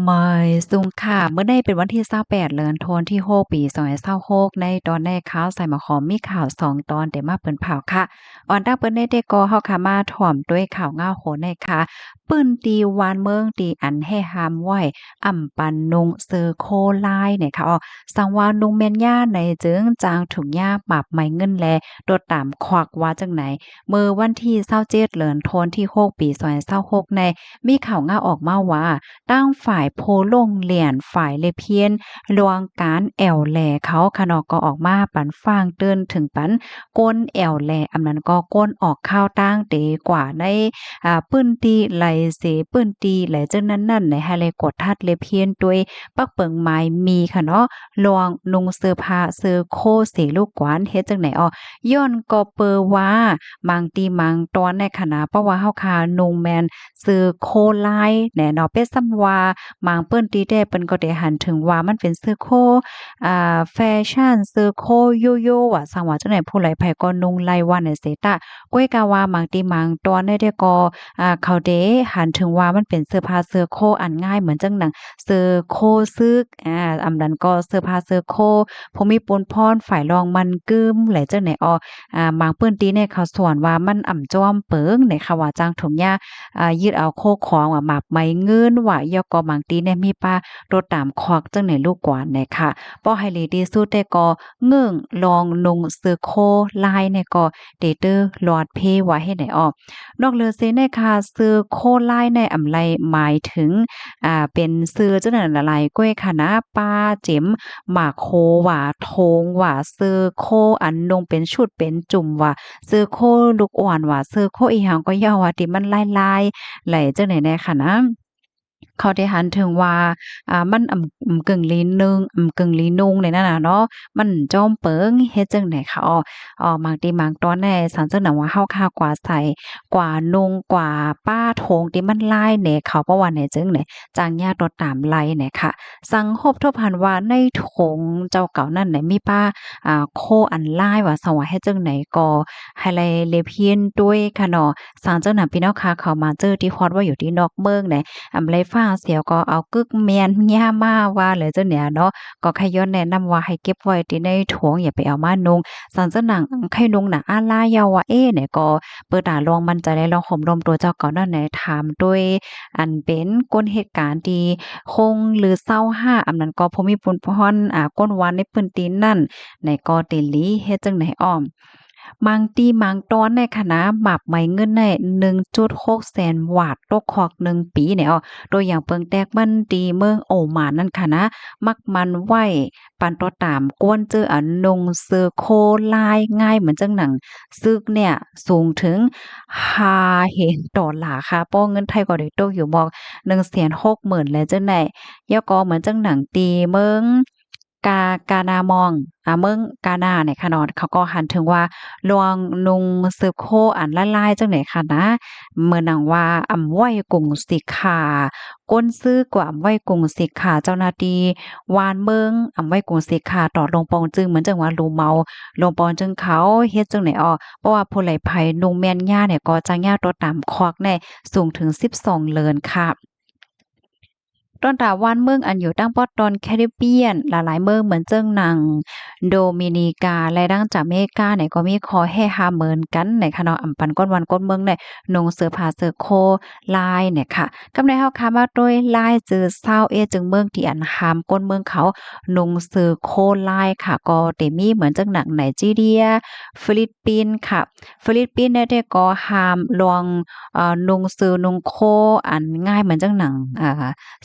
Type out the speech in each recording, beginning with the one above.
ไม่ซุงค่ะเมื่อได้เป็นวันที่28เดือนธันวาคมที่6ปี2026ในตอนในข่าวใส่หมอขอมมีข่าว2ตอนแต่มาเปิ้นเผาค่ะออนดังเปิ้นได้ก็เฮาค่ะมาถ่อมด้วยข่าวง่าวโหนในค่ะปื้นตีวานเมืองตีอันให้หามไว้อ่ำปันนุงเซอโคลายเนี่ยค่ะสังวานุงแม่นย่าในเจิงจางถุงยาปรับไม้เงินแลโดดตามควักว่าจังไหนเมื่อวันที่27เดือนธันวาคมที่6ปี2026ในมีข่าวง่าวออกมาว่าตั้งฝ่ายโพลงเหรียญฝ่ายเลเพียนลวงการแอวแลเขาคะเนาะก็ออกมาปันฟ้างเตือนถึงปันก้นแอวแลอำนั้นก็ก้นออกข้าวตั้งเตกว่าในปื้นตีไหลเสปื้นตีไหลจังนั้นๆในให้เลยกดทัดเลเพียนด้วยปักเปิงไม้มีค่ะเนาะลวงนุงเสื้อผ้าเสื้อโคเสลูกกวานเฮ็ดจังไหนย้อนก็เปอว่ามังตีมังตอนในคณะเพราะว่าเฮาคานุงแมนซื้อโคลายแหน่เนาะเป็นซ้ำว่าบางเปิ้นตีได้เปิ้นก็ได้หันถึงว่ามันเป็นเสื้อโคแฟชั่นเสื้อโคโยโย่ว่าสังว่าจังไหนผู้ใดไผก็นุ่งไล่ว่าในเสตะก้วยกาว่าบางตีบางตอนได้ก็เขาเด้หันถึงว่ามันเป็นเสื้อผ้าเสื้อโคอันง่ายเหมือนจังหนังเสื้อโคซึกอำนั้นก็เสื้อผ้าเสื้อโคพมีปนพรฝ่ายรองมันกึมไหลจังไหนบางเปิ้นตีเนี่ยเขาสวนว่ามันอ่ำจ้อมเปิงในค่ะว่าจ้างถุงยายืดเอาโคของว่าหมับไม้เงินว่ายอกบางตีเนี่ยมีป้ารถตามควักจังไหนลูกกว่าเนี่ยค่ะป้อให้เลดีสุดแต่ก็เงื่งลองนุงซื้อโคลายเนี่ยก็เดเตอร์ลอดเพว่าให้ไหนนอกเลือเซในค่ะซื้อโคลายในอำไลหมายถึงเป็นซื้อจังนั้นละลายก้วยค่ะนะป้าเจิ๋มหมากโคว่าโทงว่าซื้อโคอันนงเป็นชุดเป็นจุ่มว่าซื้อโคลูกอ่อนว่าซื้อโคอีหยังก็ย่อว่าที่มันลายๆไหลจังไหนแน่ค่ะนะเขาได้หันถึงว่ามันกึ่งลีนึงกึ่งลีนุงเนี่ยนั่นน่ะเนาะมันจ้อมเปิงเฮ็ดจังได๋คะบางทีบางตอนแน่สันจังหนังว่าเฮาค่ากว่าใส่กว่านุงกว่าป้าโถงที่มันลายแหน่เขาเพราะว่าแหน่จึงแหน่จางญาติรถตามไล่แหน่ค่ะสังคบทบหันว่าในถงเจ้าเก่านั่นแหน่มีป้าโคอันลายว่าสว่าเฮ็ดจังไหนก็ให้ไลเลเพียนด้วยค่ะเนาะสังจังหนังพี่น้องค่ะเขามาเจอที่ฮอดว่าอยู่ที่นอกเมืองแหน่ ไรฟ้าเสียวก็เอากึกแม่นย่ามาว่าเลยเจ้าเนี่ยเนาะก็แค่ย้อนแนะนำว่าให้เก็บไว้ที่ในถุงอย่าไปเอามานุ่งสันสนังไข่นุ่งน่ะอาลายาวว่าเนี่ยก็เปิดตาลองมั่นใจได้ลองห่มรมตัวเจ้าก่อนนั่นไหนถามด้วยอันเป็นก้นเหตุการณ์ที่คงหรือเศร้าห้าอันนั้นก็พมีปุนพรก้นวันในพื้นที่นั่นในก็เตลีเฮ็ดจังไหนอ้อม บางตีบางตอนในคณะหมับไหมเงินใน1.6แสนวาทตกคอก1 ปีเนี่ยตัวอย่างเปิงแตกมันตีเมืองโอมานนั่นค่ะนะมักมันไหวปันตัวตามกวนเจออันนงเสือโคลายง่ายเหมือนจังหนังซึกเนี่ยสูงถึง5,000 ดอลลาร์ค่ะป้อเงินไทยก็ได้ตกอยู่บอก160,000แล้วจังได๋ยก็เหมือนจังหนังตีเมืองกานามองเมืองกานาเนี่ยค่ะเนาะเขาก็หันถึงว่าลวงนุงซึโคอันละลายจังไหนค่ะนะเมื่อนังว่าอำไว้กรุงสิกขาก้นซื้อกว่าอำไว้กรุงสิกขาเจ้าหน้าที่วานเมืองอำไว้กรุงสิกขาตอดลงปองจึงเหมือนจังว่าลูเมาลงปองจึงเขาเฮ็ดจังไหนเพราะว่าผู้ไหลไผนุงแม่นย่าเนี่ยก็จังย่าตัวตามควักแน่สูงถึง12เลินค่ะ ต้นตาว่านเมืองอันอยู่ตั้งปอดตอนแคริบเบียนหลายๆเมืองเหมือนเจิ้งหนังโดมินิกาและดังจากอเมริกาเนี่ยก็มีคอแห่หาเหมือนกันในคะเนาะอำปันก้นวันก้นเมืองเนี่ยนงเสื้อผ้าเสื้อโคลายเนี่ยค่ะกำในเฮาค่ะมาโดยลายจือเศร้าจึงเมืองที่อันหามก้นเมืองเขานงเสื้อโคลายค่ะก็เตมีเหมือนจังหนังไนจีเรียฟิลิปปินส์ค่ะฟิลิปปินส์เนี่ยได้ก็หามลวงนุงเสื้อนุงโคอันง่ายเหมือนจังหนัง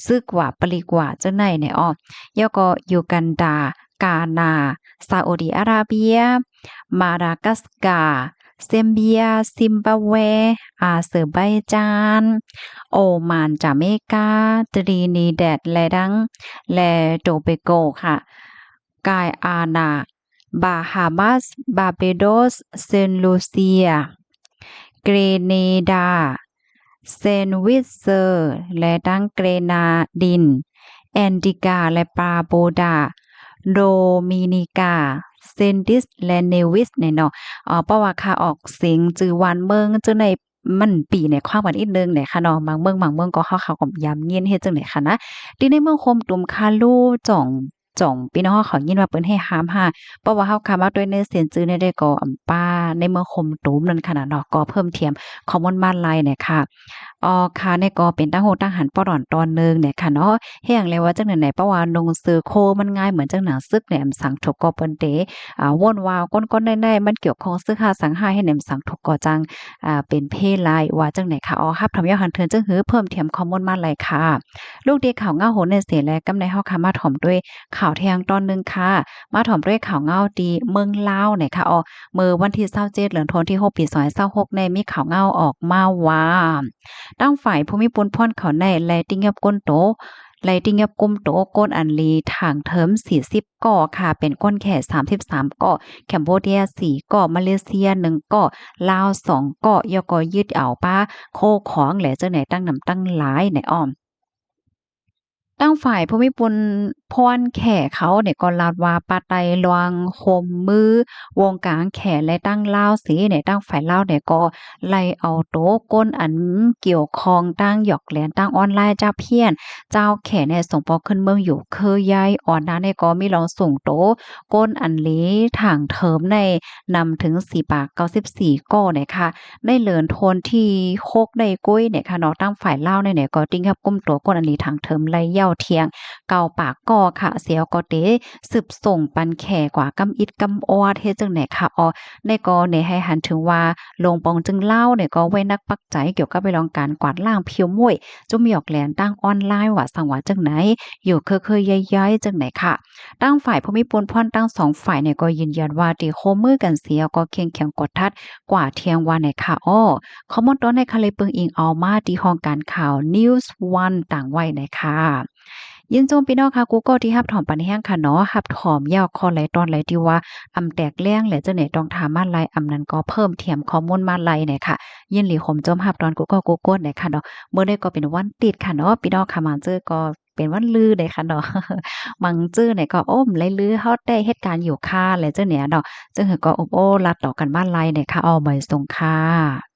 ซึกว่าปลีกว่าจังไหนเนี่ยแล้วก็ยูกันดากานาซาอุดิอาระเบียมาดากัสการ์เซมเบียซิมบาเวอาเซอร์ไบจานโอมานจาเมกาตรีนีแดดและดังและโตเบโกค่ะกายอานาบาฮามาสบาเบโดสเซนลูเซียเกรเนดาเซนต์วิตเซอร์และดังเกรนาดินแอนติกาและปาโบดาโดมินิกาเซนติสและเนวิสเนี่ยเนาะเพราะว่าค่าออกเสียงจือวันเมืองจือใน มันปีในความกันอีกนึงเนี่ยค่ะเนาะบางเมืองก็เขาก็ย้ำเย็นเฮ็ดจังได๋ค่ะนะที่ในเมืองโคมตุมคาลูจ่องพี่น้องเขายินว่าเปิ้นให้ห้ามห้าเพราะว่าเฮาคามาด้วยในเสียนจื้อเนี่ยได้ก็ป้าในเมืองโคมตุมนั่นค่ะนะเนาะก็เพิ่มเทียมคอมมอนบ้านลายเนี่ยค่ะค่ะเนี่ยก็เป็นตั้งโฮตั้งหันป้อดอนตอนหนึ่งเนี่ยค่ะเนาะเฮ็ดหยังแล้วว่าจังไหนๆเพราะว่าลงซื้อโคมันง่ายเหมือนจังหนังซึกเนี่ยสังถกก็เปิ้นเตว่นวาวก้นๆแน่ๆมันเกี่ยวข้องซื้อค่าสังหาให้แหนมสังถกก็จังเป็นเพศลายว่าจังไหนค่ะรับทำยาหันเทินจังหือเพิ่มเทียมคอมมอนมาเลยค่ะลูกเด็กข่าวเงาโหนในเสียแลกำในเฮาค่ะมาถ่อมด้วยข่าวแทงตอนหนึ่งค่ะมาถ่อมด้วยข่าวเงาดีเมืองลาวเนี่ยค่ะมื้อวันที่27เดือนธันวาคมที่6ปี2026ในมีข่าวเงาออกมาว่าตั้งฝ่ายภูมิพลพ่อนเขาในและติงยับก้นโตไลติงยับกุมโตก้นอันลีทางเทิม40ก่อค่ะเป็นก้นแข่33ก่อแคมโบเดีย4ก่อมาเลเซีย1ก่อลาว2ก่อยก็ยึดเอาป้าโคของแหละจังไหนตั้งนำตั้งหลายในอ้อม ตั้งฝ่ายภูมิพลพรแขเขาเนี่ยก็ลาดว่าปาไตลวงคมมือวงกลางแขและตั้งลาวสีเนี่ยตั้งฝ่ายลาวเนี่ยก็ไล่เอาโต๊ะก้นอันเกี่ยวข้องตั้งหยอกแหลนตั้งออนไลน์เจ้าเพี้ยนเจ้าแขเนี่ยส่งปอขึ้นเมืองอยู่เคยย้ายอ่อนนั้นเนี่ยก็มีลองส่งโต๊ะก้นอันลีทางเทิมในนำถึง4ปาก94ก้อเนี่ยค่ะได้เลินโทนที่โคกในกุ้ยเนี่ยค่ะเนาะตั้งฝ่ายลาวเนี่ยก็ติ้งครับก้มตัวก้นอันลีทางเทิมไล่เย้าเทียงเก่าปากกอค่ะเสียวก็เตสืบส่งปันแข่กว่ากำอิดกำออดเฮ็ดจังไหนค่ะในกอในให้หันถึงว่าลงปองจึงเล่าเนี่ยก็ไว้นักปักใจเกี่ยวกับไปลองการกวาดล้างเพียวม่วยจุ่มหยอกแหลนตั้งออนไลน์ว่าสังว่าจังไหนอยู่เคยๆย้ายๆจังไหนค่ะตั้งฝ่ายภูมิพลพ่อนตั้ง2ฝ่ายเนี่ยก็ยืนยันว่าที่โคมือกันเสียก็เคียงแข็งกดทัดกว่าเที่ยงวันไหนค่ะคอมมอนตอนในคาเลยเปิงอิงเอามาที่ห้องการข่าว News One ต่างไว้นะคะยินโจมพี่น้องค่ะกูก็ที่รับถอมปันแห้งค่ะเนาะรับถอมยาวคอไหลตอนไหลที่ว่าแตกแล้งแหละเจ้าเนี่ยต้องถามมาไลนั้นก็เพิ่มเทียมข้อมูลมาไลเนี่ยค่ะยินหลีขมจมรับตอนกูก็กูก้นเนี่ยค่ะเนาะเมื่อได้ก็เป็นวันติดค่ะเนาะพี่น้องค่ะมาเจอก็เป็นวันลือเลยค่ะเนาะมังจื้อเนี่ยก็โอ้มไลลือเฮาได้เหตุการณ์อยู่ค่ะและเจ้าเนี่ยเนาะจึงก็โอ้ลัดต่อกันบ้านไลเนี่ยค่ะใบส่งค่ะ